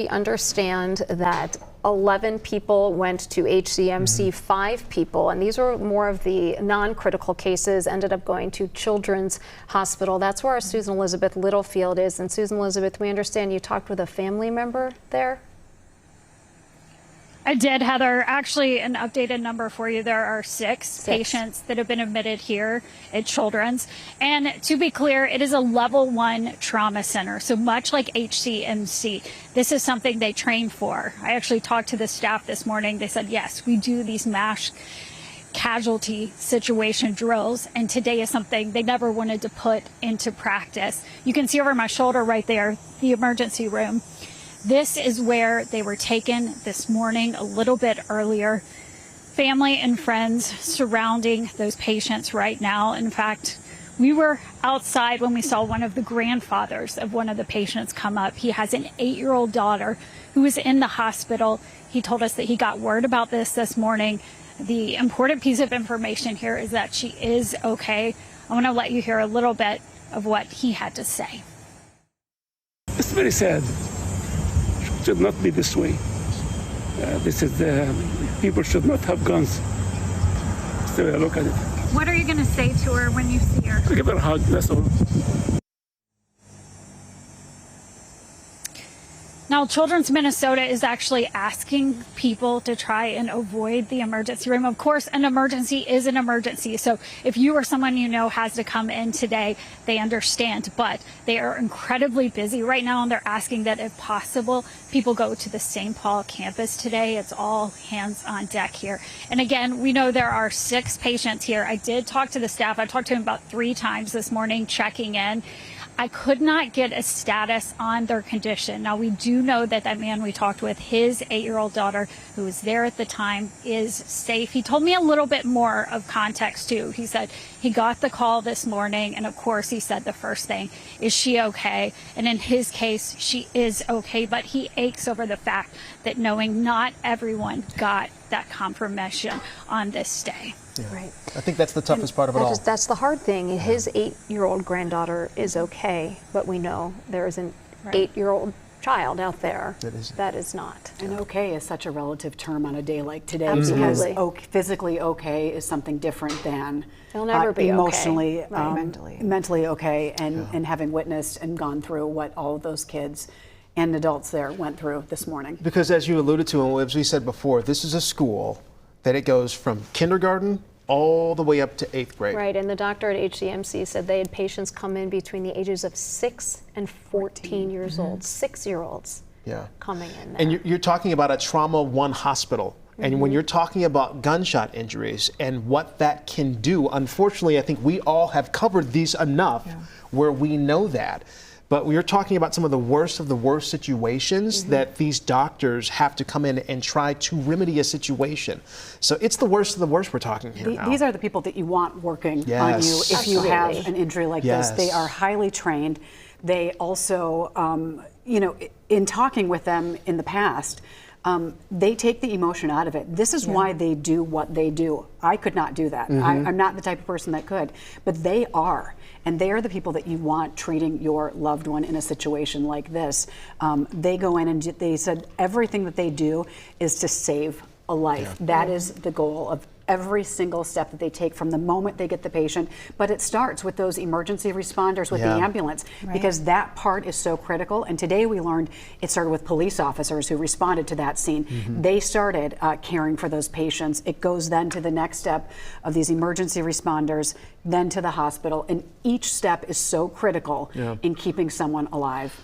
We understand that 11 people went to HCMC, 5 people, and these were more of the non-critical cases, ended up going to Children's Hospital. That's where our Susan Elizabeth Littlefield is. And Susan Elizabeth, we understand you talked with a family member there? I did, Heather. Actually, an updated number for you. There are six patients that have been admitted here at Children's. And to be clear, it is a level 1 trauma center. So much like HCMC, this is something they train for. I actually talked to the staff this morning. They said, yes, we do these mass casualty situation drills. And today is something they never wanted to put into practice. You can see over my shoulder right there, the emergency room. This is where they were taken this morning, a little bit earlier. Family and friends surrounding those patients right now. In fact, we were outside when we saw one of the grandfathers of one of the patients come up. He has an 8-year-old daughter who is in the hospital. He told us that he got word about this morning. The important piece of information here is that she is okay. I want to let you hear a little bit of what he had to say. It's very sad. Should not be this way. People should not have guns. That's the way I look at it. What are you going to say to her when you see her? I'll give her a hug, that's all. Now, Children's Minnesota is actually asking people to try and avoid the emergency room. Of course, an emergency is an emergency. So if you or someone you know has to come in today, they understand. But they are incredibly busy right now, and they're asking that if possible, people go to the St. Paul campus today. It's all hands on deck here. And again, we know there are 6 patients here. I did talk to the staff. I talked to him about 3 times this morning, checking in. I could not get a status on their condition. Now, we do know that that man we talked with, his 8-year-old daughter, who was there at the time, is safe. He told me a little bit more of context, too. He said he got the call this morning, and of course, he said the first thing, is she okay? And in his case, she is okay, but he aches over the fact that knowing not everyone got that confirmation on this day. Yeah. Right. I think that's the toughest part of it all. That's the hard thing. His 8-year-old granddaughter is okay, but we know there is an 8-year-old child out there that is not. And okay is such a relative term on a day like today. Absolutely. Because physically okay is something different than They'll never be emotionally, okay. mentally okay, and having witnessed and gone through what all of those kids and adults there went through this morning. Because as you alluded to, and as we said before, this is a school that it goes from kindergarten all the way up to 8th grade. Right, and the doctor at HCMC said they had patients come in between the ages of 6 and 14 years old, 6-year-olds coming in there. And you're talking about a trauma 1 hospital. And when you're talking about gunshot injuries and what that can do, unfortunately, I think we all have covered these enough where we know that. But we are talking about some of the worst situations that these doctors have to come in and try to remedy a situation. So it's the worst of the worst we're talking here now. These are the people that you want working on you if you have an injury like this. They are highly trained. They also, you know, in talking with them in the past, they take the emotion out of it. This is why they do what they do. I could not do that. I'm not the type of person that could, but they are. And they are the people that you want treating your loved one in a situation like this. They go in and they said everything that they do is to save a life. That is the goal of every single step that they take from the moment they get the patient. But it starts with those emergency responders with the ambulance, because that part is so critical. And today we learned it started with police officers who responded to that scene. They started caring for those patients. It goes then to the next step of these emergency responders, then to the hospital. And each step is so critical in keeping someone alive.